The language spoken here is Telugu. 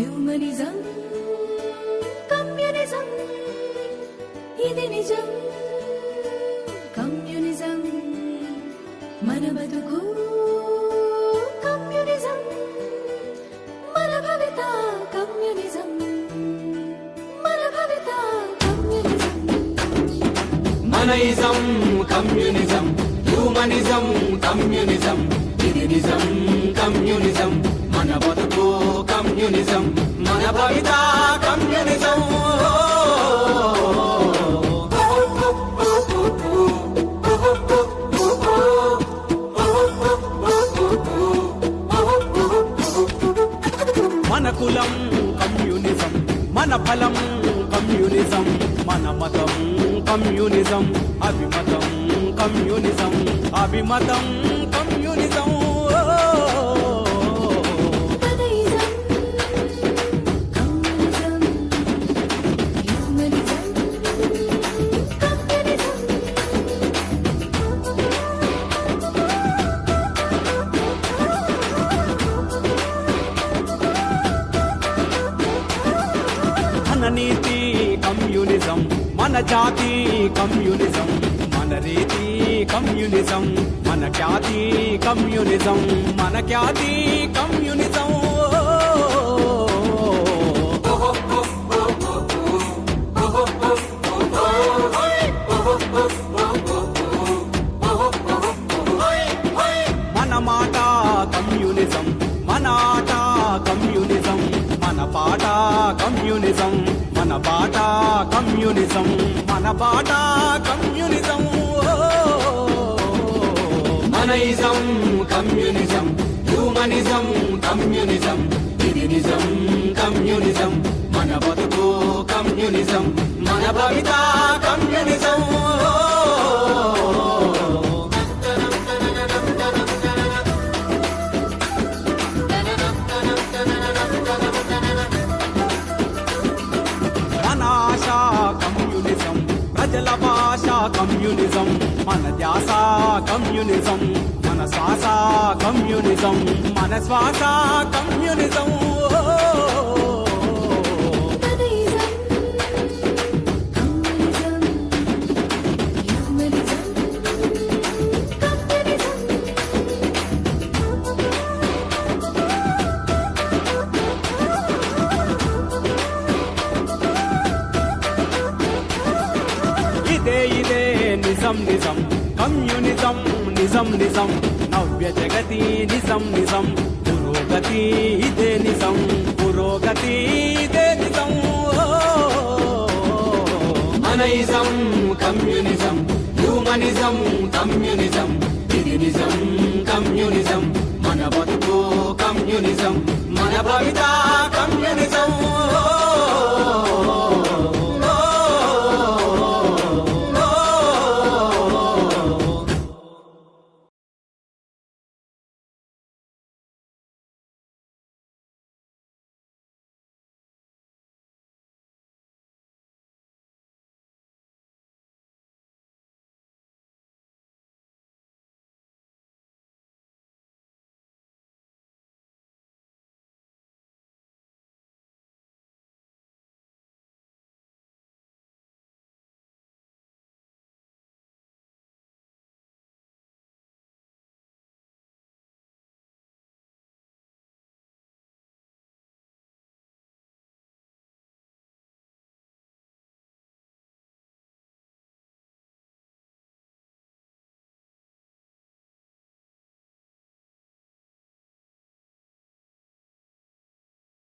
హ్యూమనిజం కమ్యూనిజం ఇది నిజం కమ్యూనిజం మన బతుకు కమ్యూనిజం మన భవిత కమ్యూనిజం మన భవిత కమ్యూనిజం మనయిజం కమ్యూనిజం హ్యూమనిజం కమ్యూనిజం ఇది నిజం కమ్యూనిజం మన బతుకు కమ్యూనిజం మన భవిత కమ్యూనిజం మన కులం కమ్యూనిజం మన ఫలం కమ్యూనిజం మన మతం కమ్యూనిజం అభిమతం కమ్యూనిజం అభిమతం కమ్యూనిజం మన నీతి కమ్యూనిజం మన జాతి కమ్యూనిజం మన రీతి కమ్యూనిజం మన ఖ్యాతి కమ్యూనిజం మన ఖ్యాతి కమ్యూనిజం మన మాట కమ్యూనిజం మన ఆట కమ్యూనిజం మన పాట కమ్యూనిజం మన బాట కమ్యూనిజం మన బాట కమ్యూనిజం మనయిజం కమ్యూనిజం హ్యూమనిజం కమ్యూనిజం ఇది నిజం కమ్యూనిజం మన బతుకు కమ్యూనిజం మన భవిత కమ్యూనిజం మన ఆశ కమ్యూనిజం ప్రజల భాష కమ్యూనిజం మన ధ్యాస కమ్యూనిజం మన శ్వాస కమ్యూనిజం మన శ్వాస కమ్యూనిజం ఇదే ఇదే నిజం నిజం కమ్యూనిజం నిజం నిజం నవ్య జగతి నిజం నిజం పురోగతి ఇదే నిజం పురోగతి ఇదే నిజం మనయిజం కమ్యూనిజం హ్యూమనిజం కమ్యూనిజం ఇది నిజం కమ్యూనిజం మన బతుకు కమ్యూనిజం మన భవిత కమ్యూనిజం